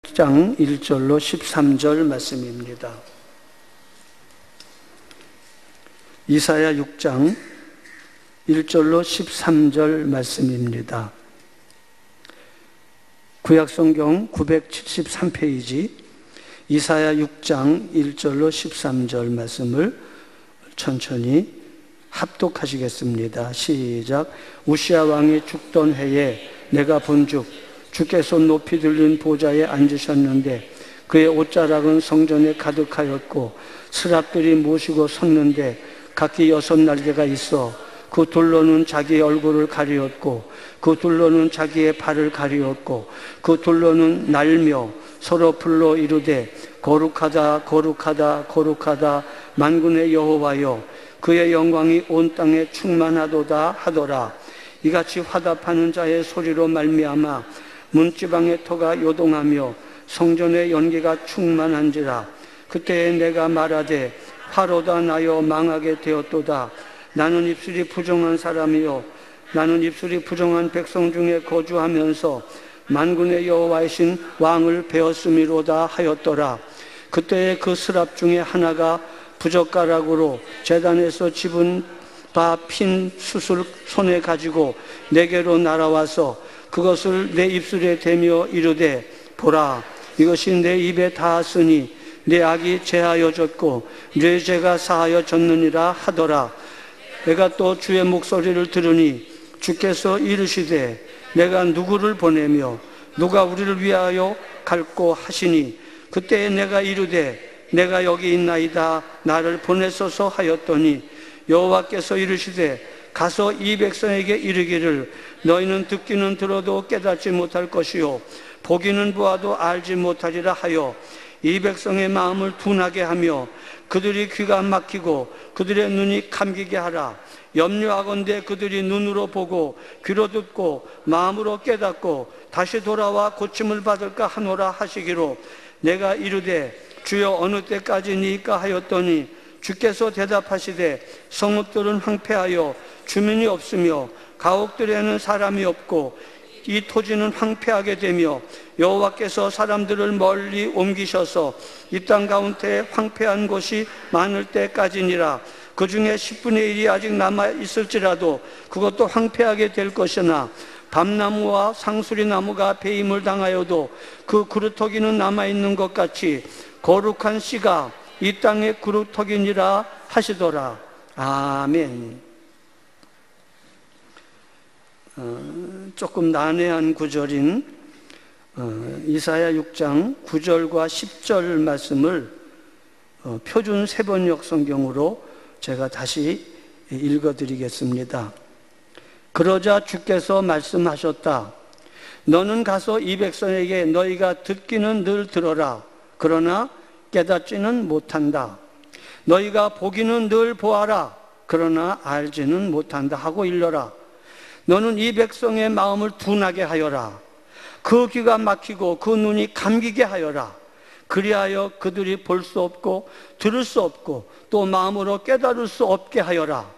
6장 1절로 13절 말씀입니다. 이사야 6장 1절로 13절 말씀입니다. 구약성경 973페이지 이사야 6장 1절로 13절 말씀을 천천히 합독하시겠습니다. 시작. 우시야 왕이 죽던 해에 내가 본즉 주께서 높이 들린 보좌에 앉으셨는데 그의 옷자락은 성전에 가득하였고 스랍들이 모시고 섰는데 각기 6날개가 있어 그 둘로는 자기의 얼굴을 가리었고 그 둘로는 자기의 발을 가리었고 그 둘로는 날며 서로 불러 이르되 거룩하다 거룩하다 거룩하다 만군의 여호와여 그의 영광이 온 땅에 충만하도다 하더라. 이같이 화답하는 자의 소리로 말미암아 문지방의 터가 요동하며 성전의 연기가 충만한지라. 그때에 내가 말하되 화로다 나여 망하게 되었도다. 나는 입술이 부정한 사람이요 나는 입술이 부정한 백성 중에 거주하면서 만군의 여호와이신 왕을 배웠음이로다 하였더라. 그때에 그 스랍 중에 하나가 부젓가락으로 제단에서 집은 바 핀 숯을 손에 가지고 내게로 날아와서 그것을 내 입술에 대며 이르되 보라 이것이 내 입에 닿았으니 내 악이 제하여졌고 내 죄가 사하여졌느니라 하더라. 내가 또 주의 목소리를 들으니 주께서 이르시되 내가 누구를 보내며 누가 우리를 위하여 갈고 하시니 그때에 내가 이르되 내가 여기 있나이다 나를 보내소서 하였더니 여호와께서 이르시되 가서 이 백성에게 이르기를 너희는 듣기는 들어도 깨닫지 못할 것이요 보기는 보아도 알지 못하리라 하여 이 백성의 마음을 둔하게 하며 그들이 귀가 막히고 그들의 눈이 감기게 하라. 염려하건대 그들이 눈으로 보고 귀로 듣고 마음으로 깨닫고 다시 돌아와 고침을 받을까 하노라 하시기로 내가 이르되 주여 어느 때까지니까 하였더니 주께서 대답하시되 성읍들은 황폐하여 주민이 없으며 가옥들에는 사람이 없고 이 토지는 황폐하게 되며 여호와께서 사람들을 멀리 옮기셔서 이 땅 가운데 황폐한 곳이 많을 때까지니라. 그 중에 10분의 1이 아직 남아있을지라도 그것도 황폐하게 될 것이나 밤나무와 상수리나무가 배임을 당하여도 그 그루터기는 남아있는 것 같이 거룩한 씨가 이 땅의 그루터기니라 하시더라. 아멘. 조금 난해한 구절인 이사야 6장 9절과 10절 말씀을 표준 세번역 성경으로 제가 다시 읽어드리겠습니다. 그러자 주께서 말씀하셨다. 너는 가서 이 백성에게 너희가 듣기는 늘 들어라. 그러나 깨닫지는 못한다. 너희가 보기는 늘 보아라. 그러나 알지는 못한다 하고 일러라. 너는 이 백성의 마음을 둔하게 하여라. 그 귀가 막히고 그 눈이 감기게 하여라. 그리하여 그들이 볼 수 없고 들을 수 없고 또 마음으로 깨달을 수 없게 하여라.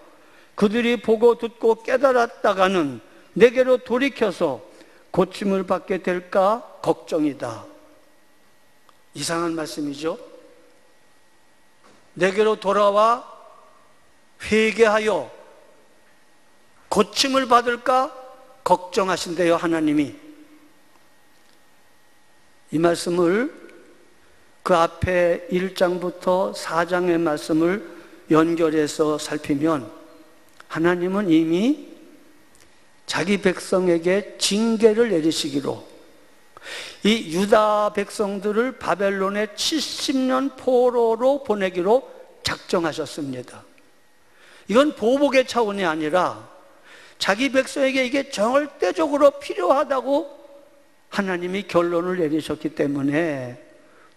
그들이 보고 듣고 깨달았다가는 내게로 돌이켜서 고침을 받게 될까 걱정이다. 이상한 말씀이죠. 내게로 돌아와 회개하여 고침을 받을까 걱정하신대요, 하나님이. 이 말씀을 그 앞에 1장부터 4장의 말씀을 연결해서 살피면 하나님은 이미 자기 백성에게 징계를 내리시기로 이 유다 백성들을 바벨론의 70년 포로로 보내기로 작정하셨습니다. 이건 보복의 차원이 아니라 자기 백성에게 이게 절대적으로 필요하다고 하나님이 결론을 내리셨기 때문에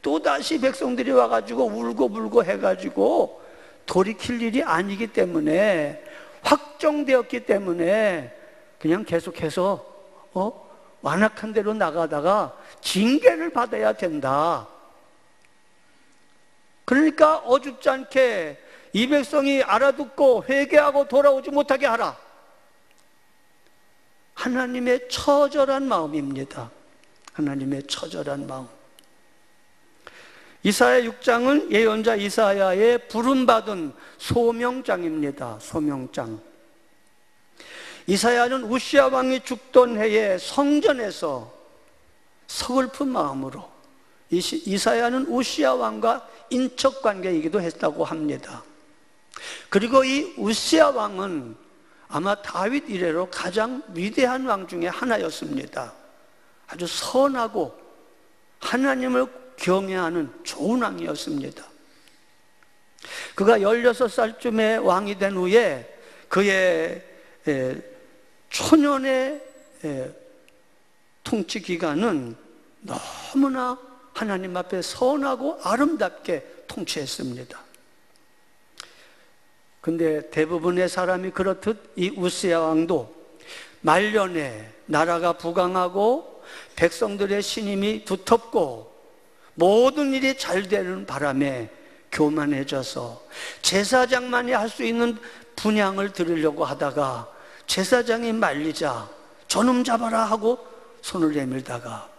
또다시 백성들이 와가지고 울고불고 해가지고 돌이킬 일이 아니기 때문에 확정되었기 때문에 그냥 계속해서 완악한 대로 나가다가 징계를 받아야 된다. 그러니까 어줍지 않게 이 백성이 알아듣고 회개하고 돌아오지 못하게 하라. 하나님의 처절한 마음입니다. 하나님의 처절한 마음. 이사야 6장은 예언자 이사야의 부름받은 소명장입니다. 소명장. 이사야는 우시야 왕이 죽던 해에 성전에서 서글픈 마음으로, 이사야는 우시야 왕과 인척관계이기도 했다고 합니다. 그리고 이 우시야 왕은 아마 다윗 이래로 가장 위대한 왕 중에 하나였습니다. 아주 선하고 하나님을 경외하는 좋은 왕이었습니다. 그가 16살쯤에 왕이 된 후에 그의 초년의 통치 기간은 너무나 하나님 앞에 선하고 아름답게 통치했습니다. 근데 대부분의 사람이 그렇듯 이 우시야 왕도 말년에 나라가 부강하고 백성들의 신임이 두텁고 모든 일이 잘 되는 바람에 교만해져서 제사장만이 할 수 있는 분향을 드리려고 하다가 제사장이 말리자 저놈 잡아라 하고 손을 내밀다가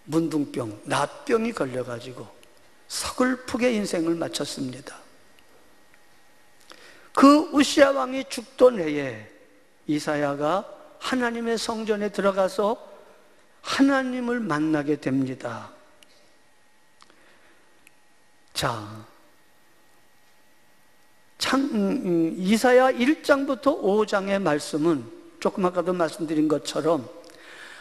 문둥병, 낫병이 걸려가지고 서글프게 인생을 마쳤습니다. 그 우시야 왕이 죽던 해에 이사야가 하나님의 성전에 들어가서 하나님을 만나게 됩니다. 자, 이사야 1장부터 5장의 말씀은 조금 아까도 말씀드린 것처럼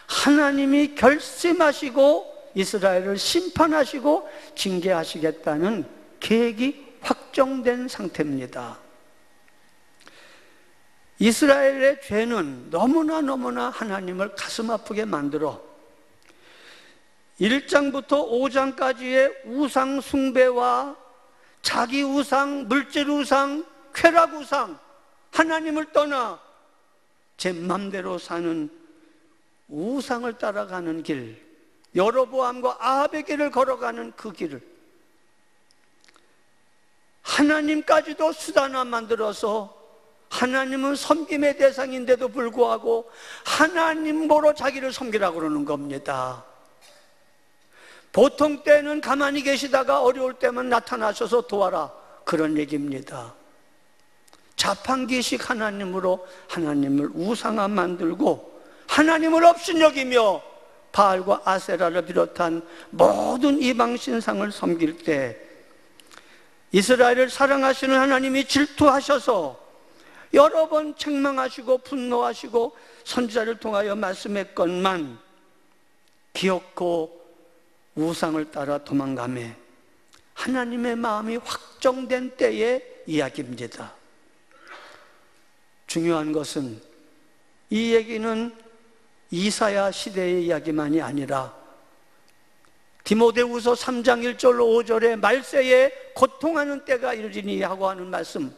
하나님이 결심하시고 이스라엘을 심판하시고 징계하시겠다는 계획이 확정된 상태입니다. 이스라엘의 죄는 너무나 하나님을 가슴 아프게 만들어 1장부터 5장까지의 우상 숭배와 자기 우상, 물질 우상, 쾌락 우상, 하나님을 떠나 제 맘대로 사는 우상을 따라가는 길, 여로보암과 아합의 길을 걸어가는 그 길을 하나님까지도 수단화 만들어서 하나님은 섬김의 대상인데도 불구하고 하나님 보러 자기를 섬기라고 그러는 겁니다. 보통 때는 가만히 계시다가 어려울 때만 나타나셔서 도와라, 그런 얘기입니다. 자판기식 하나님으로 하나님을 우상화 만들고 하나님을 업신여기며 바알과 아세라를 비롯한 모든 이방 신상을 섬길 때 이스라엘을 사랑하시는 하나님이 질투하셔서 여러 번 책망하시고 분노하시고 선지자를 통하여 말씀했건만 기어코 우상을 따라 도망가매 하나님의 마음이 확정된 때의 이야기입니다. 중요한 것은 이 얘기는 이사야 시대의 이야기만이 아니라 디모데후서 3장 1절로 5절에 말세에 고통하는 때가 이르리니 하고 하는 말씀,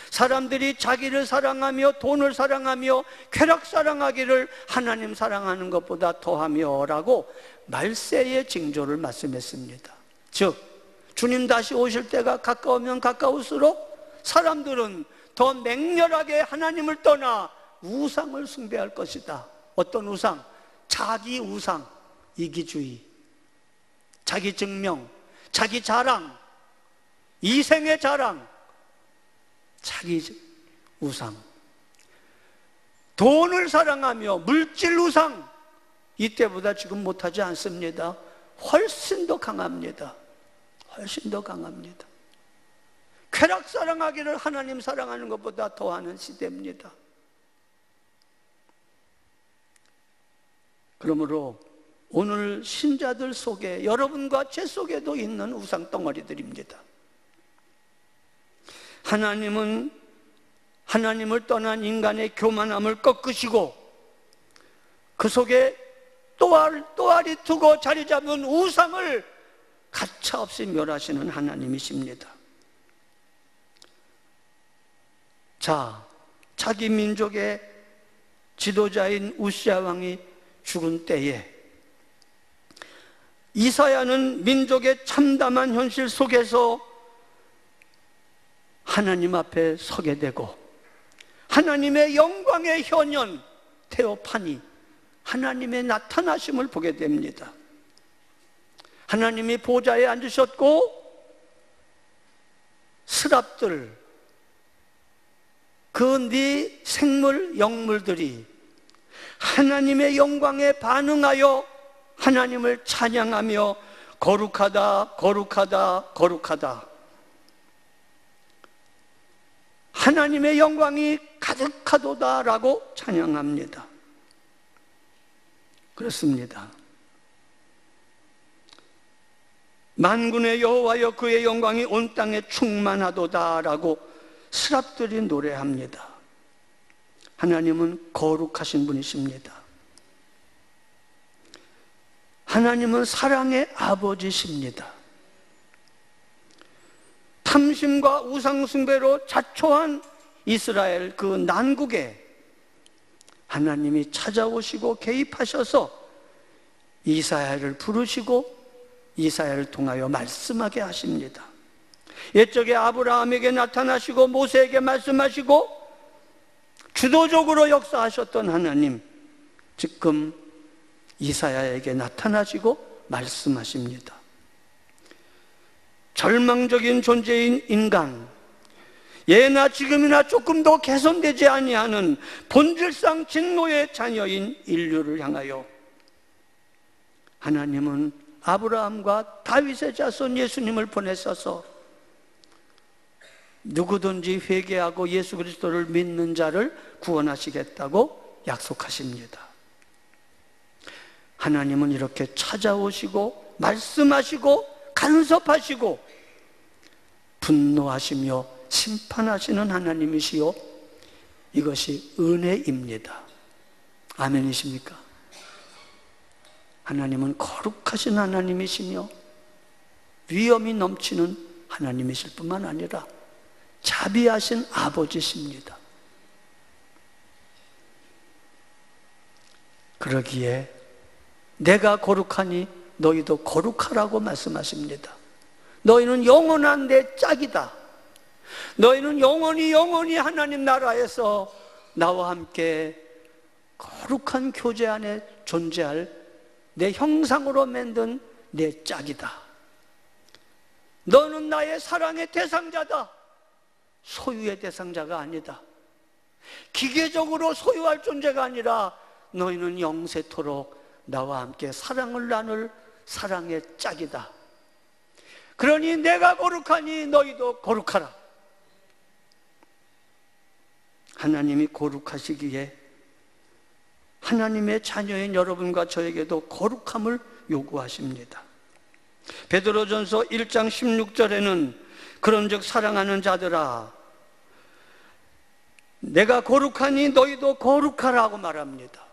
사람들이 자기를 사랑하며 돈을 사랑하며 쾌락 사랑하기를 하나님 사랑하는 것보다 더하며 라고 말세의 징조를 말씀했습니다. 즉 주님 다시 오실 때가 가까우면 가까울수록 사람들은 더 맹렬하게 하나님을 떠나 우상을 숭배할 것이다. 어떤 우상? 자기 우상, 이기주의, 자기 증명, 자기 자랑, 이생의 자랑, 자기 우상, 돈을 사랑하며 물질 우상, 이때보다 지금 못하지 않습니다. 훨씬 더 강합니다. 훨씬 더 강합니다. 쾌락 사랑하기를 하나님 사랑하는 것보다 더하는 시대입니다. 그러므로 오늘 신자들 속에, 여러분과 제 속에도 있는 우상 덩어리들입니다. 하나님은 하나님을 떠난 인간의 교만함을 꺾으시고 그 속에 또알이 두고 자리 잡은 우상을 가차없이 멸하시는 하나님이십니다. 자, 자기 민족의 지도자인 우시야 왕이 죽은 때에 이사야는 민족의 참담한 현실 속에서 하나님 앞에 서게 되고 하나님의 영광의 현현, 테오파니, 하나님의 나타나심을 보게 됩니다. 하나님이 보좌에 앉으셨고 스랍들, 그 네 생물 영물들이 하나님의 영광에 반응하여 하나님을 찬양하며 거룩하다, 거룩하다, 거룩하다. 하나님의 영광이 가득하도다라고 찬양합니다. 그렇습니다. 만군의 여호와여 그의 영광이 온 땅에 충만하도다라고 스랍들이 노래합니다. 하나님은 거룩하신 분이십니다. 하나님은 사랑의 아버지십니다. 탐심과 우상숭배로 자초한 이스라엘 그 난국에 하나님이 찾아오시고 개입하셔서 이사야를 부르시고 이사야를 통하여 말씀하게 하십니다. 옛적에 아브라함에게 나타나시고 모세에게 말씀하시고 주도적으로 역사하셨던 하나님, 지금 이사야에게 나타나시고 말씀하십니다. 절망적인 존재인 인간, 예나 지금이나 조금 더 개선되지 아니하는 본질상 진노의 자녀인 인류를 향하여 하나님은 아브라함과 다윗의 자손 예수님을 보내셔서 누구든지 회개하고 예수 그리스도를 믿는 자를 구원하시겠다고 약속하십니다. 하나님은 이렇게 찾아오시고 말씀하시고 간섭하시고 분노하시며 심판하시는 하나님이시요, 이것이 은혜입니다. 아멘이십니까? 하나님은 거룩하신 하나님이시며 위엄이 넘치는 하나님이실 뿐만 아니라 자비하신 아버지십니다. 그러기에 내가 거룩하니 너희도 거룩하라고 말씀하십니다. 너희는 영원한 내 짝이다. 너희는 영원히 하나님 나라에서 나와 함께 거룩한 교제 안에 존재할 내 형상으로 만든 내 짝이다. 너는 나의 사랑의 대상자다. 소유의 대상자가 아니다. 기계적으로 소유할 존재가 아니라 너희는 영세토록 나와 함께 사랑을 나눌 사랑의 짝이다. 그러니 내가 거룩하니 너희도 거룩하라. 하나님이 거룩하시기에 하나님의 자녀인 여러분과 저에게도 거룩함을 요구하십니다. 베드로전서 1장 16절에는 그런즉 사랑하는 자들아 내가 거룩하니 너희도 거룩하라고 말합니다.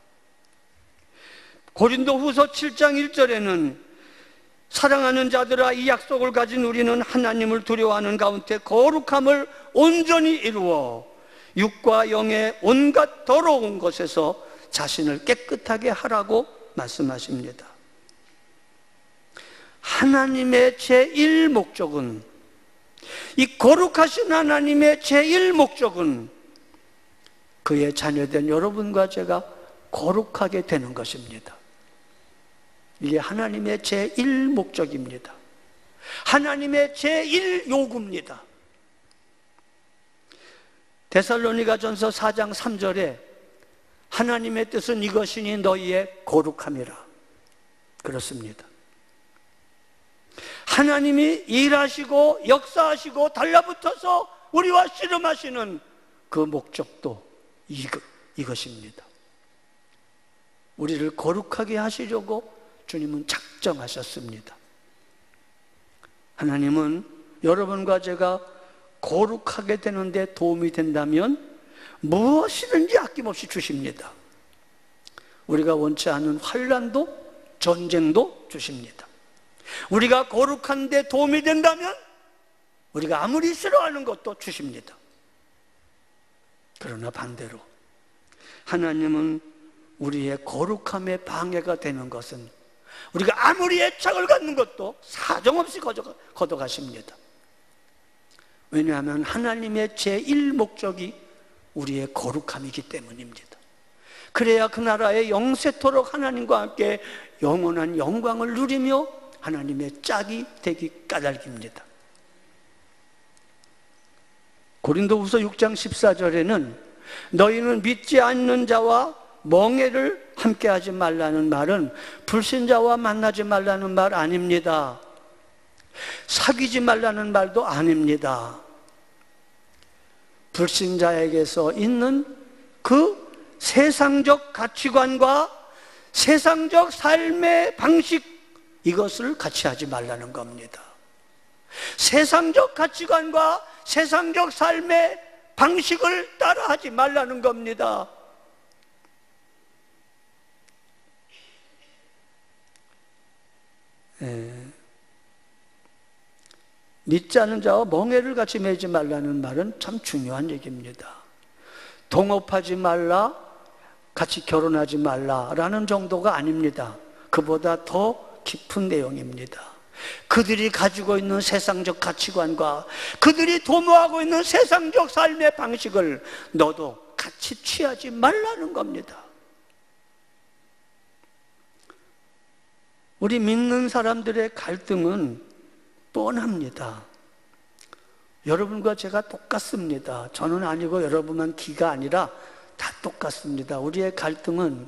고린도후서 7장 1절에는 사랑하는 자들아 이 약속을 가진 우리는 하나님을 두려워하는 가운데 거룩함을 온전히 이루어 육과 영의 온갖 더러운 것에서 자신을 깨끗하게 하라고 말씀하십니다. 하나님의 제1목적은, 이 거룩하신 하나님의 제1목적은 그의 자녀된 여러분과 제가 거룩하게 되는 것입니다. 이게 하나님의 제1목적입니다. 하나님의 제1요구입니다. 데살로니가전서 4장 3절에 하나님의 뜻은 이것이니 너희의 거룩함이라. 그렇습니다. 하나님이 일하시고 역사하시고 달라붙어서 우리와 씨름하시는 그 목적도 이것입니다. 우리를 거룩하게 하시려고 주님은 작정하셨습니다. 하나님은 여러분과 제가 거룩하게 되는데 도움이 된다면 무엇이든지 아낌없이 주십니다. 우리가 원치 않은 환난도 전쟁도 주십니다. 우리가 거룩한 데 도움이 된다면 우리가 아무리 싫어하는 것도 주십니다. 그러나 반대로 하나님은 우리의 거룩함에 방해가 되는 것은 우리가 아무리 애착을 갖는 것도 사정없이 걷어가십니다. 왜냐하면 하나님의 제1목적이 우리의 거룩함이기 때문입니다. 그래야 그 나라의 영세토록 하나님과 함께 영원한 영광을 누리며 하나님의 짝이 되기 까닭입니다. 고린도후서 6장 14절에는 너희는 믿지 않는 자와 멍에를 함께하지 말라는 말은 불신자와 만나지 말라는 말 아닙니다. 사귀지 말라는 말도 아닙니다. 불신자에게서 있는 그 세상적 가치관과 세상적 삶의 방식, 이것을 같이 하지 말라는 겁니다. 세상적 가치관과 세상적 삶의 방식을 따라하지 말라는 겁니다. 믿지 않는 자와 멍에를 같이 매지 말라는 말은 참 중요한 얘기입니다. 동업하지 말라, 같이 결혼하지 말라라는 정도가 아닙니다. 그보다 더 깊은 내용입니다. 그들이 가지고 있는 세상적 가치관과 그들이 도모하고 있는 세상적 삶의 방식을 너도 같이 취하지 말라는 겁니다. 우리 믿는 사람들의 갈등은 뻔합니다. 여러분과 제가 똑같습니다. 저는 아니고 여러분만 기가 아니라 다 똑같습니다. 우리의 갈등은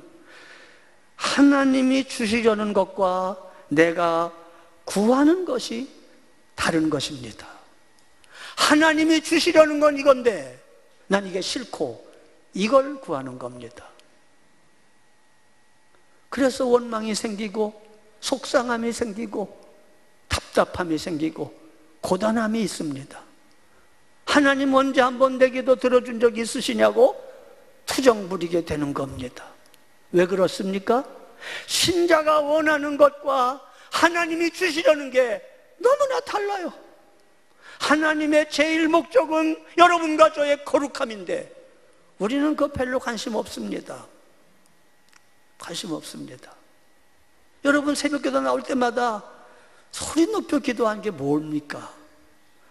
하나님이 주시려는 것과 내가 구하는 것이 다른 것입니다. 하나님이 주시려는 건 이건데 난 이게 싫고 이걸 구하는 겁니다. 그래서 원망이 생기고 속상함이 생기고 답답함이 생기고 고단함이 있습니다. 하나님 언제 한번 내 기도 들어준 적이 있으시냐고 투정 부리게 되는 겁니다. 왜 그렇습니까? 신자가 원하는 것과 하나님이 주시려는 게 너무나 달라요. 하나님의 제일 목적은 여러분과 저의 거룩함인데 우리는 그 별로 관심 없습니다. 관심 없습니다. 여러분 새벽기도 나올 때마다 소리 높여 기도한 게 뭡니까?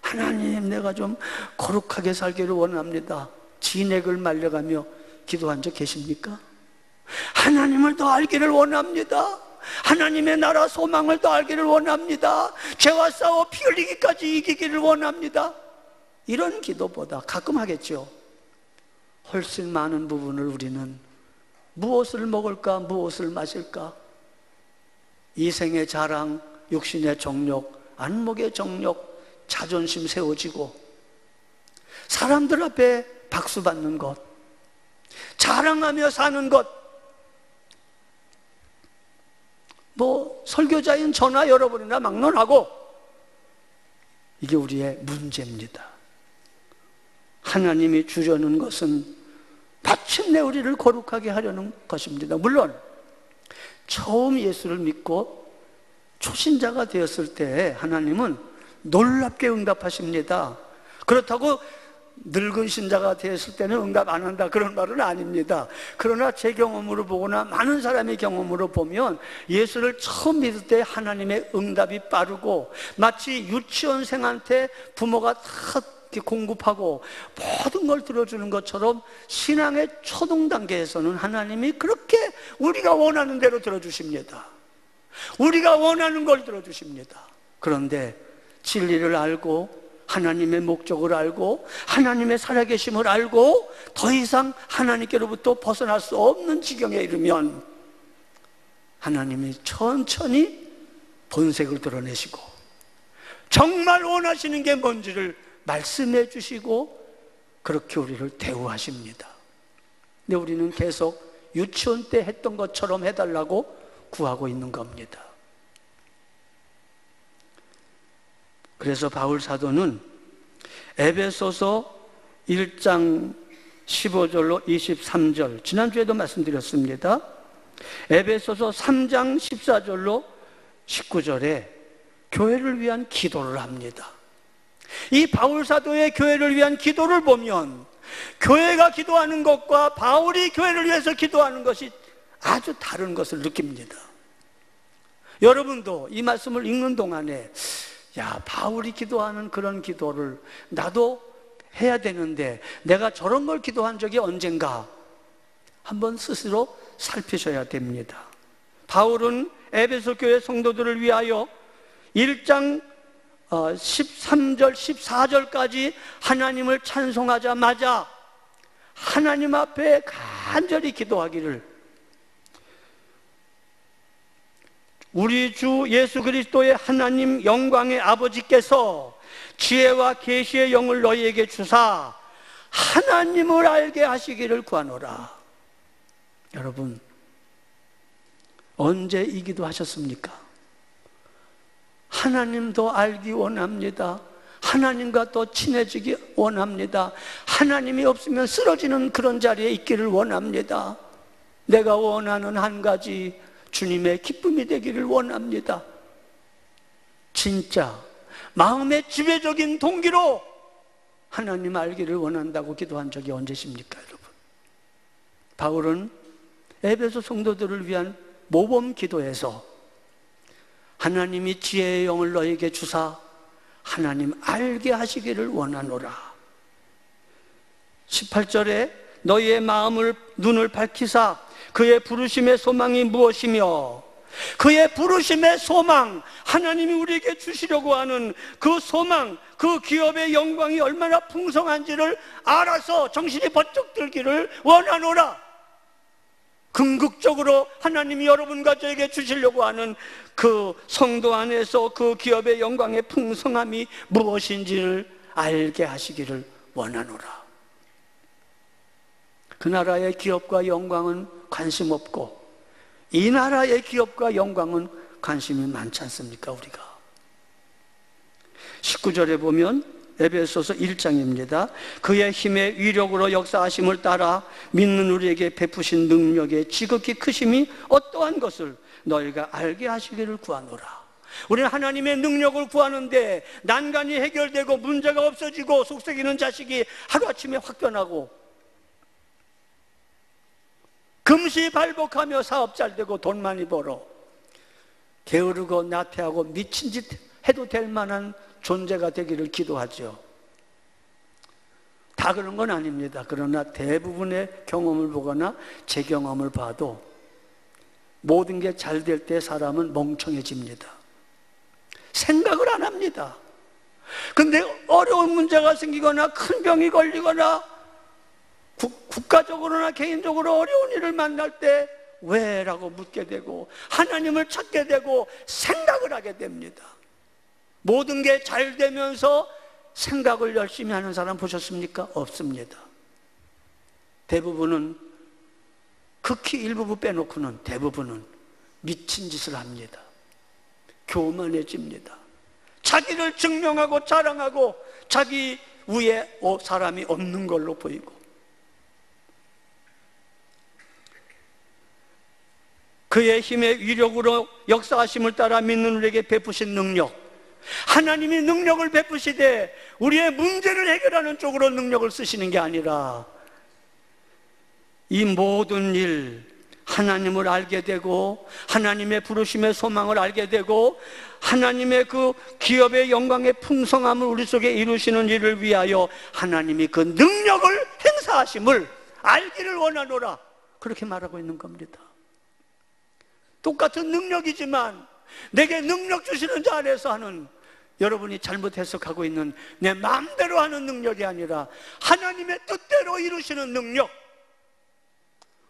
하나님, 내가 좀 거룩하게 살기를 원합니다. 진액을 말려가며 기도한 적 계십니까? 하나님을 더 알기를 원합니다. 하나님의 나라 소망을 더 알기를 원합니다. 죄와 싸워 피 흘리기까지 이기기를 원합니다. 이런 기도보다 가끔 하겠죠. 훨씬 많은 부분을 우리는 무엇을 먹을까, 무엇을 마실까, 이생의 자랑, 육신의 정욕, 안목의 정욕, 자존심 세워지고 사람들 앞에 박수 받는 것, 자랑하며 사는 것, 뭐 설교자인 저나 여러분이나 막론하고 이게 우리의 문제입니다. 하나님이 주려는 것은 마침내 우리를 거룩하게 하려는 것입니다. 물론 처음 예수를 믿고 초신자가 되었을 때 하나님은 놀랍게 응답하십니다. 그렇다고 늙은 신자가 되었을 때는 응답 안 한다 그런 말은 아닙니다. 그러나 제 경험으로 보거나 많은 사람의 경험으로 보면 예수를 처음 믿을 때 하나님의 응답이 빠르고 마치 유치원생한테 부모가 다 공급하고 모든 걸 들어주는 것처럼 신앙의 초등 단계에서는 하나님이 그렇게 우리가 원하는 대로 들어주십니다. 우리가 원하는 걸 들어주십니다. 그런데 진리를 알고 하나님의 목적을 알고 하나님의 살아계심을 알고 더 이상 하나님께로부터 벗어날 수 없는 지경에 이르면 하나님이 천천히 본색을 드러내시고 정말 원하시는 게 뭔지를 말씀해 주시고 그렇게 우리를 대우하십니다. 근데 우리는 계속 유치원 때 했던 것처럼 해달라고 구하고 있는 겁니다. 그래서 바울 사도는 에베소서 1장 15절로 23절, 지난주에도 말씀드렸습니다. 에베소서 3장 14절로 19절에 교회를 위한 기도를 합니다. 이 바울 사도의 교회를 위한 기도를 보면 교회가 기도하는 것과 바울이 교회를 위해서 기도하는 것이 아주 다른 것을 느낍니다. 여러분도 이 말씀을 읽는 동안에 야, 바울이 기도하는 그런 기도를 나도 해야 되는데 내가 저런 걸 기도한 적이 언젠가 한번 스스로 살피셔야 됩니다. 바울은 에베소 교회 성도들을 위하여 1장 13절, 14절까지 하나님을 찬송하자마자 하나님 앞에 간절히 기도하기를, 우리 주 예수 그리스도의 하나님 영광의 아버지께서 지혜와 계시의 영을 너희에게 주사 하나님을 알게 하시기를 구하노라. 여러분, 언제 이 기도 하셨습니까? 하나님도 알기 원합니다. 하나님과 더 친해지기 원합니다. 하나님이 없으면 쓰러지는 그런 자리에 있기를 원합니다. 내가 원하는 한 가지, 주님의 기쁨이 되기를 원합니다. 진짜 마음의 지배적인 동기로 하나님 알기를 원한다고 기도한 적이 언제십니까, 여러분? 바울은 에베소 성도들을 위한 모범 기도에서 하나님이 지혜의 영을 너에게 주사 하나님 알게 하시기를 원하노라. 18절에 너희의 마음을 눈을 밝히사 그의 부르심의 소망이 무엇이며, 그의 부르심의 소망, 하나님이 우리에게 주시려고 하는 그 소망, 그 기업의 영광이 얼마나 풍성한지를 알아서 정신이 번쩍 들기를 원하노라. 궁극적으로 하나님이 여러분과 저에게 주시려고 하는 그 성도 안에서 그 기업의 영광의 풍성함이 무엇인지를 알게 하시기를 원하노라. 그 나라의 기업과 영광은 관심 없고 이 나라의 기업과 영광은 관심이 많지 않습니까, 우리가? 19절에 보면 에베소서 1장입니다. 그의 힘의 위력으로 역사하심을 따라 믿는 우리에게 베푸신 능력의 지극히 크심이 어떠한 것을 너희가 알게 하시기를 구하노라. 우리는 하나님의 능력을 구하는데 난간이 해결되고 문제가 없어지고 속썩이는 자식이 하루아침에 확 변하고 금시발복하며 사업 잘 되고 돈 많이 벌어 게으르고 나태하고 미친 짓 해도 될 만한 존재가 되기를 기도하죠. 다 그런 건 아닙니다. 그러나 대부분의 경험을 보거나 제 경험을 봐도 모든 게 잘 될 때 사람은 멍청해집니다. 생각을 안 합니다. 근데 어려운 문제가 생기거나 큰 병이 걸리거나 국가적으로나 개인적으로 어려운 일을 만날 때 왜? 라고 묻게 되고 하나님을 찾게 되고 생각을 하게 됩니다. 모든 게 잘 되면서 생각을 열심히 하는 사람 보셨습니까? 없습니다. 대부분은, 극히 일부분 빼놓고는 대부분은 미친 짓을 합니다. 교만해집니다. 자기를 증명하고 자랑하고 자기 위에 사람이 없는 걸로 보이고, 그의 힘의 위력으로 역사하심을 따라 믿는 우리에게 베푸신 능력, 하나님이 능력을 베푸시되 우리의 문제를 해결하는 쪽으로 능력을 쓰시는 게 아니라 이 모든 일, 하나님을 알게 되고 하나님의 부르심의 소망을 알게 되고 하나님의 그 기업의 영광의 풍성함을 우리 속에 이루시는 일을 위하여 하나님이 그 능력을 행사하심을 알기를 원하노라. 그렇게 말하고 있는 겁니다. 똑같은 능력이지만 내게 능력 주시는 자 안에서 하는, 여러분이 잘못 해석하고 있는 내 마음대로 하는 능력이 아니라 하나님의 뜻대로 이루시는 능력,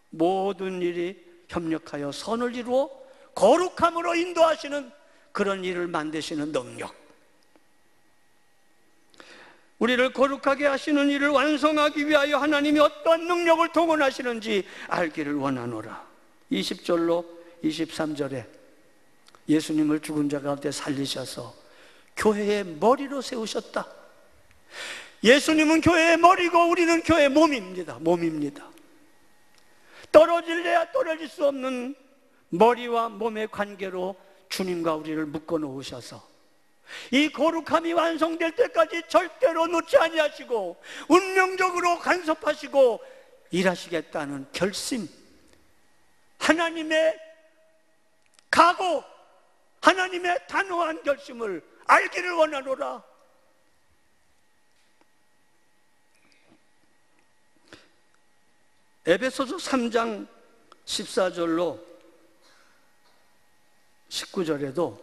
모든 일이 협력하여 선을 이루어 거룩함으로 인도하시는 그런 일을 만드시는 능력, 우리를 거룩하게 하시는 일을 완성하기 위하여 하나님이 어떤 능력을 동원하시는지 알기를 원하노라. 20절로 23절에 예수님을 죽은 자 가운데 살리셔서 교회의 머리로 세우셨다. 예수님은 교회의 머리고 우리는 교회의 몸입니다. 떨어질래야 떨어질 수 없는 머리와 몸의 관계로 주님과 우리를 묶어 놓으셔서 이 거룩함이 완성될 때까지 절대로 놓지 아니하시고 운명적으로 간섭하시고 일하시겠다는 결심, 하나님의 각오, 하나님의 단호한 결심을 알기를 원하노라. 에베소서 3장 14절로 19절에도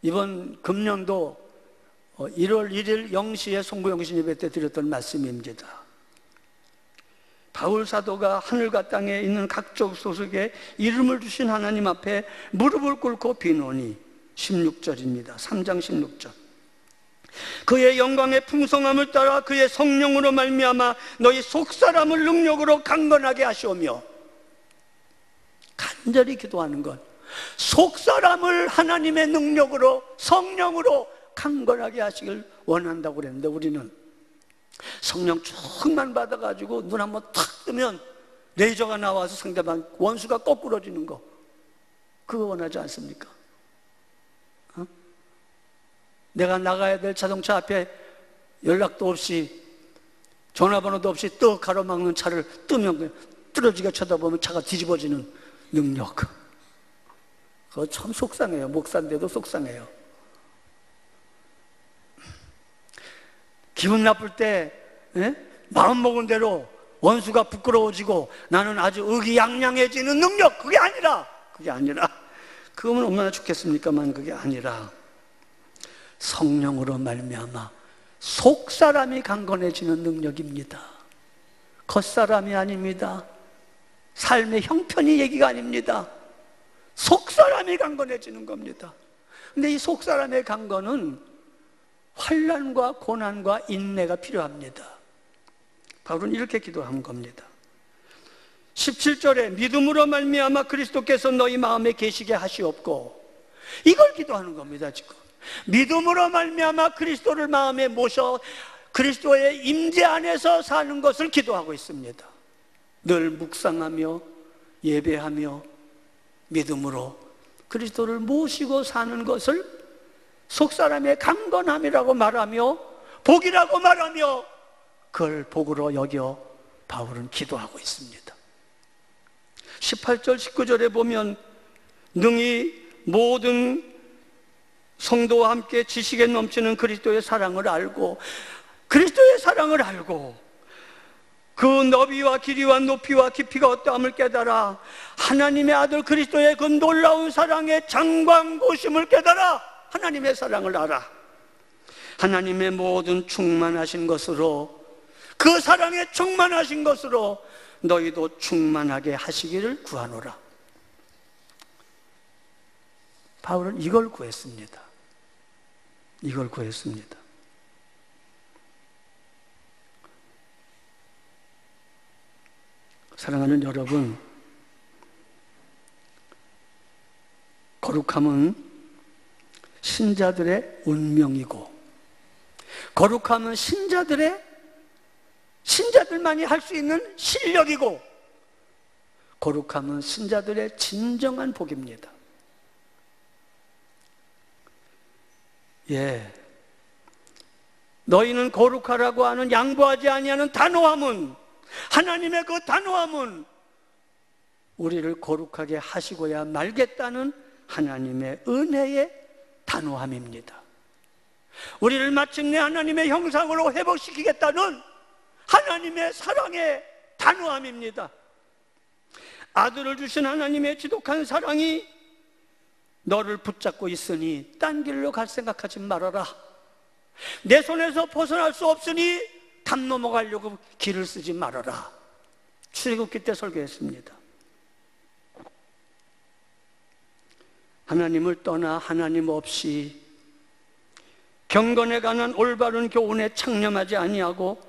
이번 금년도 1월 1일 0시에 송구영신 예배 때 드렸던 말씀입니다. 바울 사도가 하늘과 땅에 있는 각종 소속에 이름을 주신 하나님 앞에 무릎을 꿇고 비노니 16절입니다. 3장 16절. 그의 영광의 풍성함을 따라 그의 성령으로 말미암아 너희 속사람을 능력으로 강건하게 하시오며, 간절히 기도하는 것, 속사람을 하나님의 능력으로, 성령으로 강건하게 하시길 원한다고 그랬는데, 우리는 성령 충만 받아가지고 눈 한번 탁 뜨면 레이저가 나와서 상대방 원수가 거꾸러지는 거, 그거 원하지 않습니까? 내가 나가야 될 자동차 앞에 연락도 없이 전화번호도 없이 떡 가로막는 차를 뜨면 그냥 뚫어지게 쳐다보면 차가 뒤집어지는 능력, 그거 참 속상해요. 목사인데도 속상해요. 기분 나쁠 때 마음먹은 대로 원수가 부끄러워지고 나는 아주 의기양양해지는 능력, 그게 아니라 그거면 얼마나 좋겠습니까만, 그게 아니라 성령으로 말미암아 속사람이 강건해지는 능력입니다. 겉사람이 아닙니다. 삶의 형편이 얘기가 아닙니다. 속사람이 강건해지는 겁니다. 근데 이 속사람의 강건은 환난과 고난과 인내가 필요합니다. 바울은 이렇게 기도한 겁니다. 17절에 믿음으로 말미암아 그리스도께서 너희 마음에 계시게 하시옵고, 이걸 기도하는 겁니다. 지금 믿음으로 말미암아 그리스도를 마음에 모셔 그리스도의 임재 안에서 사는 것을 기도하고 있습니다. 늘 묵상하며 예배하며 믿음으로 그리스도를 모시고 사는 것을 속사람의 강건함이라고 말하며 복이라고 말하며 그걸 복으로 여겨 바울은 기도하고 있습니다. 18절 19절에 보면 능히 모든 성도와 함께 지식에 넘치는 그리스도의 사랑을 알고 그 너비와 길이와 높이와 깊이가 어떠함을 깨달아 하나님의 아들 그리스도의 그 놀라운 사랑의 장광고심을 깨달아 하나님의 사랑을 알아. 하나님의 모든 충만하신 것으로, 그 사랑에 충만하신 것으로 너희도 충만하게 하시기를 구하노라. 바울은 이걸 구했습니다. 이걸 구했습니다. 사랑하는 여러분, 거룩함은 신자들의 운명이고, 거룩함은 신자들만이 할 수 있는 실력이고, 거룩함은 신자들의 진정한 복입니다. 너희는 거룩하라고 하는 양보하지 아니하는 단호함은, 하나님의 그 단호함은 우리를 거룩하게 하시고야 말겠다는 하나님의 은혜의 단호함입니다. 우리를 마침내 하나님의 형상으로 회복시키겠다는 하나님의 사랑의 단호함입니다. 아들을 주신 하나님의 지독한 사랑이 너를 붙잡고 있으니 딴 길로 갈 생각하지 말아라. 내 손에서 벗어날 수 없으니 담 넘어가려고 길을 쓰지 말아라. 출애굽기 때 설교했습니다. 하나님을 떠나 하나님 없이 경건에 관한 올바른 교훈에 창념하지 아니하고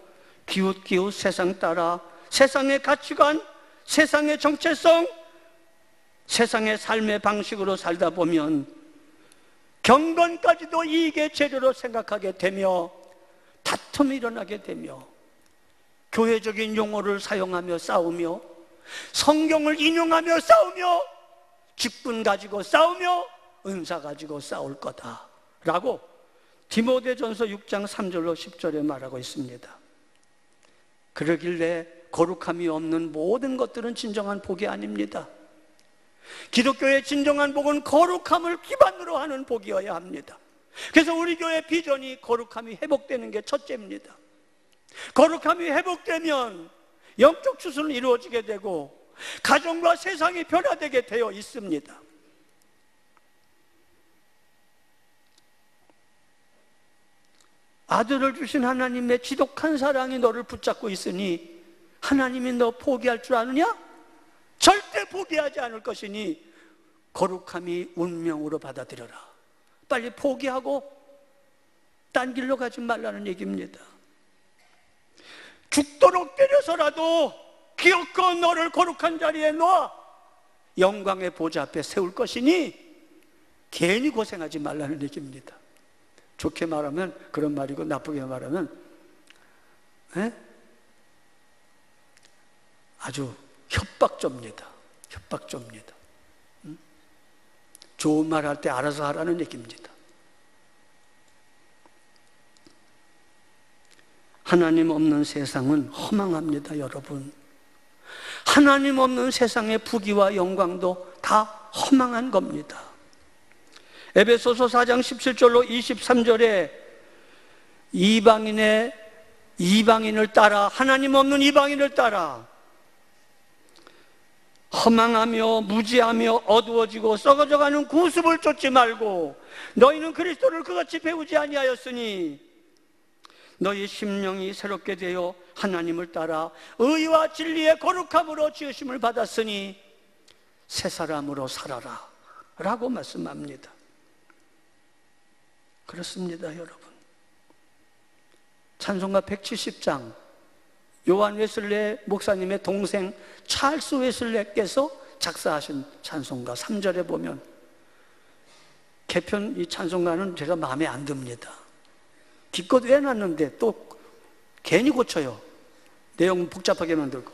기웃기웃 세상 따라 세상의 가치관, 세상의 정체성, 세상의 삶의 방식으로 살다 보면 경건까지도 이익의 재료로 생각하게 되며 다툼이 일어나게 되며 교회적인 용어를 사용하며 싸우며 성경을 인용하며 싸우며 직분 가지고 싸우며 은사 가지고 싸울 거다라고 디모데전서 6장 3절로 10절에 말하고 있습니다. 그러길래 거룩함이 없는 모든 것들은 진정한 복이 아닙니다. 기독교의 진정한 복은 거룩함을 기반으로 하는 복이어야 합니다. 그래서 우리 교회 비전이 거룩함이 회복되는 게 첫째입니다. 거룩함이 회복되면 영적 추수는 이루어지게 되고 가정과 세상이 변화되게 되어 있습니다. 아들을 주신 하나님의 지독한 사랑이 너를 붙잡고 있으니 하나님이 너 포기할 줄 아느냐? 절대 포기하지 않을 것이니 거룩함이 운명으로 받아들여라. 빨리 포기하고 딴 길로 가지 말라는 얘기입니다. 죽도록 때려서라도 기어코 너를 거룩한 자리에 놓아 영광의 보좌 앞에 세울 것이니 괜히 고생하지 말라는 얘기입니다. 좋게 말하면 그런 말이고, 나쁘게 말하면 아주 협박조입니다. 협박조입니다. 좋은 말 할 때 알아서 하라는 얘기입니다. 하나님 없는 세상은 허망합니다, 여러분. 하나님 없는 세상의 부귀와 영광도 다 허망한 겁니다. 에베소서 4장 17절로 23절에 이방인을 따라, 하나님 없는 이방인을 따라 허망하며 무지하며 어두워지고 썩어져가는 구습을 쫓지 말고 너희는 그리스도를 그같이 배우지 아니하였으니 너희 심령이 새롭게 되어 하나님을 따라 의와 진리의 거룩함으로 지으심을 받았으니 새 사람으로 살아라 라고 말씀합니다. 그렇습니다, 여러분. 찬송가 170장, 요한 웨슬레 목사님의 동생 찰스 웨슬레께서 작사하신 찬송가 3절에 보면, 개편 이 찬송가는 제가 마음에 안 듭니다. 기껏 외놨는데 또 괜히 고쳐요. 내용 복잡하게 만들고.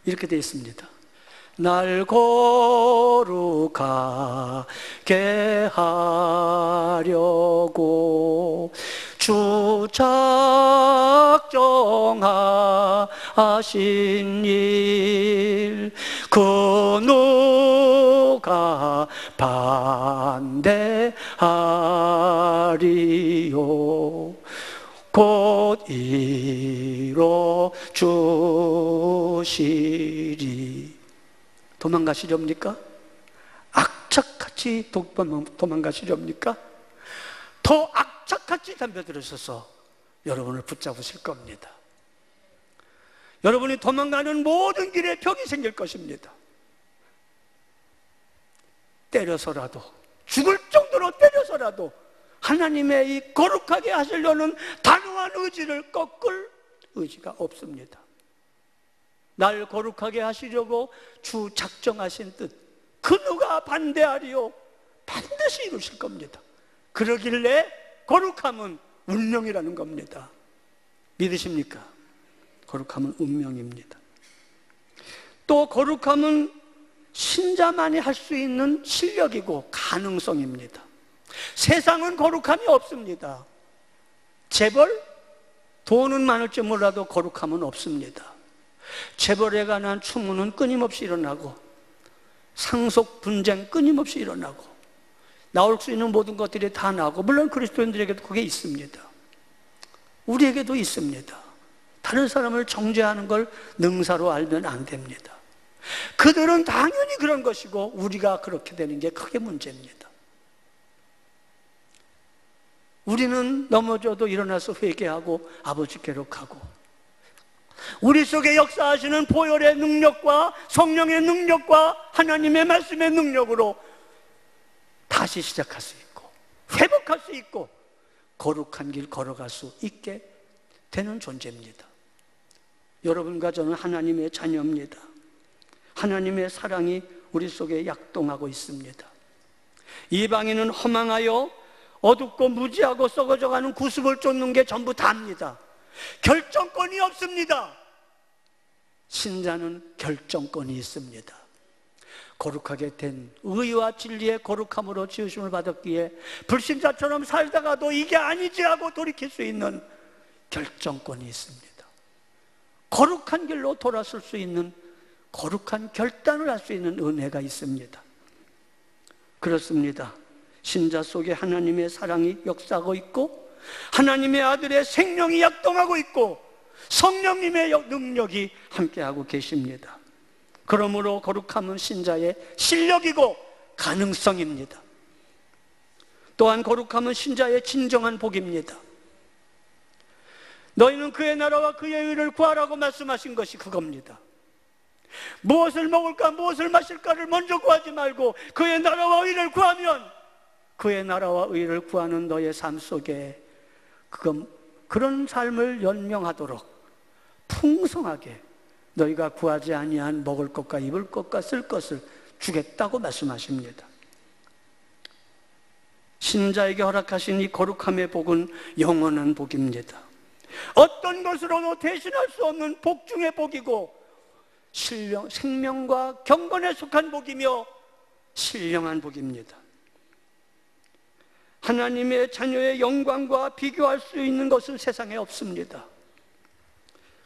이렇게 되어 있습니다. 날 거룩하게 하려고 주 작정하신 일 그 누가 반대하리요 곧 이뤄 주시리. 도망가시렵니까? 악착같이 도망가시렵니까? 더 악착같이 덤벼들으셔서 여러분을 붙잡으실 겁니다. 여러분이 도망가는 모든 길에 벽이 생길 것입니다. 때려서라도, 죽을 정도로 때려서라도 하나님의 이 거룩하게 하시려는 단호한 의지를 꺾을 의지가 없습니다. 날 거룩하게 하시려고 주 작정하신 뜻, 그 누가 반대하리요? 반드시 이루실 겁니다. 그러길래 거룩함은 운명이라는 겁니다. 믿으십니까? 거룩함은 운명입니다. 또 거룩함은 신자만이 할 수 있는 실력이고 가능성입니다. 세상은 거룩함이 없습니다. 재벌? 돈은 많을지 몰라도 거룩함은 없습니다. 재벌에 관한 추문은 끊임없이 일어나고 상속 분쟁 끊임없이 일어나고 나올 수 있는 모든 것들이 다 나오고, 물론 그리스도인들에게도 그게 있습니다. 우리에게도 있습니다. 다른 사람을 정죄하는 걸 능사로 알면 안 됩니다. 그들은 당연히 그런 것이고 우리가 그렇게 되는 게 크게 문제입니다. 우리는 넘어져도 일어나서 회개하고 아버지께로 가고, 우리 속에 역사하시는 보혈의 능력과 성령의 능력과 하나님의 말씀의 능력으로 다시 시작할 수 있고 회복할 수 있고 거룩한 길 걸어갈 수 있게 되는 존재입니다. 여러분과 저는 하나님의 자녀입니다. 하나님의 사랑이 우리 속에 약동하고 있습니다. 이방인은 허망하여 어둡고 무지하고 썩어져가는 구습을 쫓는 게 전부 다입니다. 결정권이 없습니다. 신자는 결정권이 있습니다. 거룩하게 된 의와 진리의 거룩함으로 지으심을 받았기에 불신자처럼 살다가도 이게 아니지 하고 돌이킬 수 있는 결정권이 있습니다. 거룩한 길로 돌아설 수 있는, 거룩한 결단을 할 수 있는 은혜가 있습니다. 그렇습니다. 신자 속에 하나님의 사랑이 역사하고 있고 하나님의 아들의 생명이 약동하고 있고 성령님의 능력이 함께하고 계십니다. 그러므로 거룩함은 신자의 실력이고 가능성입니다. 또한 거룩함은 신자의 진정한 복입니다. 너희는 그의 나라와 그의 의를 구하라고 말씀하신 것이 그겁니다. 무엇을 먹을까 무엇을 마실까를 먼저 구하지 말고 그의 나라와 의를 구하면 그의 나라와 의를 구하는 너의 삶 속에 그런 삶을 연명하도록 풍성하게 너희가 구하지 아니한 먹을 것과 입을 것과 쓸 것을 주겠다고 말씀하십니다. 신자에게 허락하신 이 거룩함의 복은 영원한 복입니다. 어떤 것으로도 대신할 수 없는 복 중의 복이고 생명과 경건에 속한 복이며 신령한 복입니다. 하나님의 자녀의 영광과 비교할 수 있는 것은 세상에 없습니다.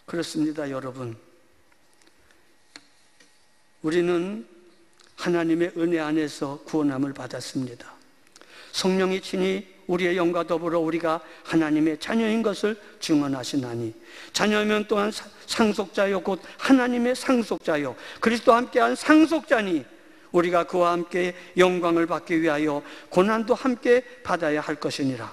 그렇습니다, 여러분. 우리는 하나님의 은혜 안에서 구원함을 받았습니다. 성령이 친히 우리의 영과 더불어 우리가 하나님의 자녀인 것을 증언하시나니 자녀면 또한 상속자요 곧 하나님의 상속자요 그리스도와 함께한 상속자니 우리가 그와 함께 영광을 받기 위하여 고난도 함께 받아야 할 것이니라.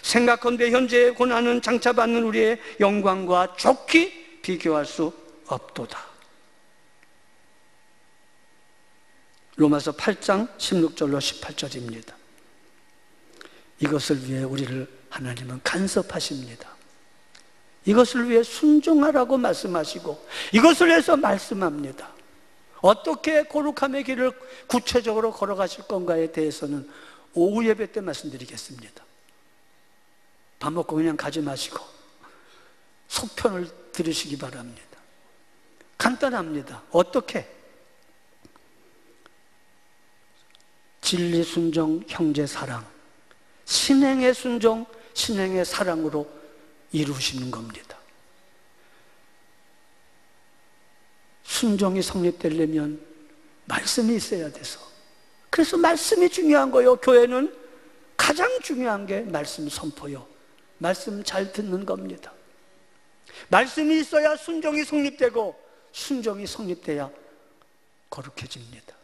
생각컨대 현재의 고난은 장차 받는 우리의 영광과 좋게 비교할 수 없도다. 로마서 8장 16절로 18절입니다. 이것을 위해 우리를 하나님은 간섭하십니다. 이것을 위해 순종하라고 말씀하시고 이것을 위해서 말씀합니다. 어떻게 거룩함의 길을 구체적으로 걸어가실 건가에 대해서는 오후 예배 때 말씀드리겠습니다. 밥 먹고 그냥 가지 마시고 속편을 들으시기 바랍니다. 간단합니다. 어떻게? 진리, 순종, 형제, 사랑, 신행의 순종, 신행의 사랑으로 이루시는 겁니다. 순종이 성립되려면 말씀이 있어야 돼서, 그래서 말씀이 중요한 거요. 교회는 가장 중요한 게 말씀 선포요. 말씀 잘 듣는 겁니다. 말씀이 있어야 순종이 성립되고 순종이 성립돼야 거룩해집니다.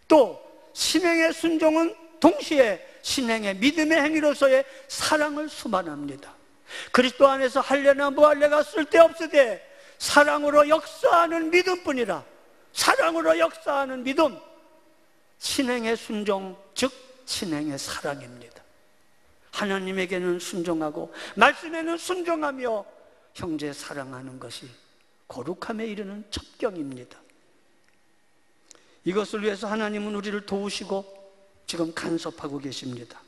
또 신행의 순종은 동시에 신행의 믿음의 행위로서의 사랑을 수반합니다. 그리스도 안에서 할례나 무할례가 쓸데없으되 사랑으로 역사하는 믿음뿐이라. 사랑으로 역사하는 믿음, 신행의 순종, 즉 신행의 사랑입니다. 하나님에게는 순종하고 말씀에는 순종하며 형제 사랑하는 것이 거룩함에 이르는 첩경입니다. 이것을 위해서 하나님은 우리를 도우시고 지금 간섭하고 계십니다.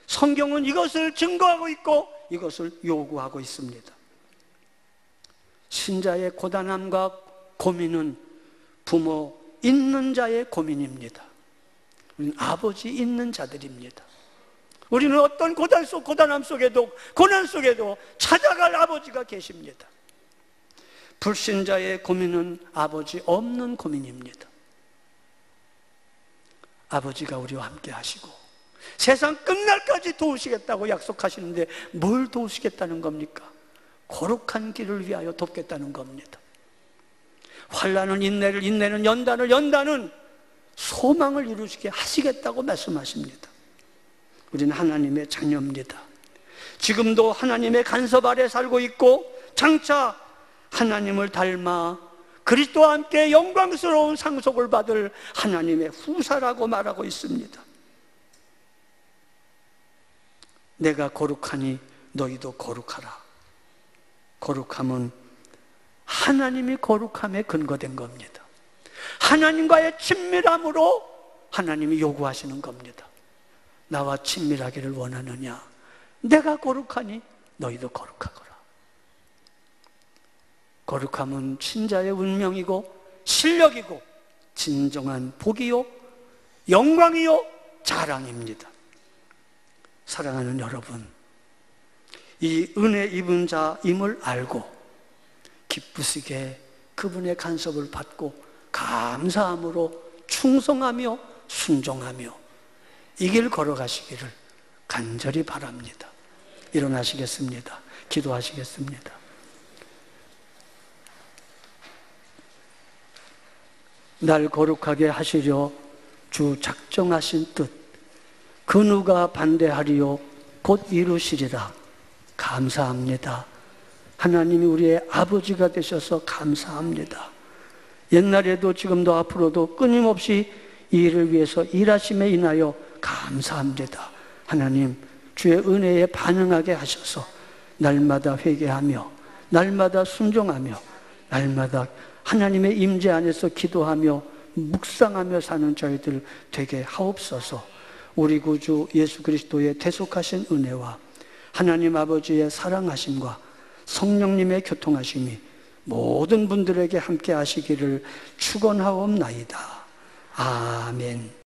성경은 이것을 증거하고 있고 이것을 요구하고 있습니다. 신자의 고단함과 고민은 부모 있는 자의 고민입니다. 우리는 아버지 있는 자들입니다. 우리는 어떤 고단함 속에도 고난 속에도 찾아갈 아버지가 계십니다. 불신자의 고민은 아버지 없는 고민입니다. 아버지가 우리와 함께 하시고 세상 끝날까지 도우시겠다고 약속하시는데 뭘 도우시겠다는 겁니까? 거룩한 길을 위하여 돕겠다는 겁니다. 환난은 인내를, 인내는 연단을, 연단은 소망을 이루시게 하시겠다고 말씀하십니다. 우리는 하나님의 자녀입니다. 지금도 하나님의 간섭 아래 살고 있고 장차 하나님을 닮아 그리스도와 함께 영광스러운 상속을 받을 하나님의 후사라고 말하고 있습니다. 내가 거룩하니 너희도 거룩하라. 거룩함은 하나님이 거룩함에 근거된 겁니다. 하나님과의 친밀함으로 하나님이 요구하시는 겁니다. 나와 친밀하기를 원하느냐? 내가 거룩하니 너희도 거룩하거라. 거룩함은 신자의 운명이고 실력이고 진정한 복이요 영광이요 자랑입니다. 사랑하는 여러분, 이 은혜 입은 자임을 알고 기쁘시게 그분의 간섭을 받고 감사함으로 충성하며 순종하며 이 길 걸어가시기를 간절히 바랍니다. 일어나시겠습니다. 기도하시겠습니다. 날 거룩하게 하시려 주 작정하신 뜻 그 누가 반대하리요 곧 이루시리라. 감사합니다. 하나님이 우리의 아버지가 되셔서 감사합니다. 옛날에도 지금도 앞으로도 끊임없이 이 일을 위해서 일하심에 인하여 감사합니다. 하나님, 주의 은혜에 반응하게 하셔서 날마다 회개하며 날마다 순종하며 날마다 하나님의 임재 안에서 기도하며 묵상하며 사는 저희들 되게 하옵소서. 우리 구주 예수 그리스도의 대속하신 은혜와 하나님 아버지의 사랑하심과 성령님의 교통하심이 모든 분들에게 함께 하시기를 축원하옵나이다. 아멘.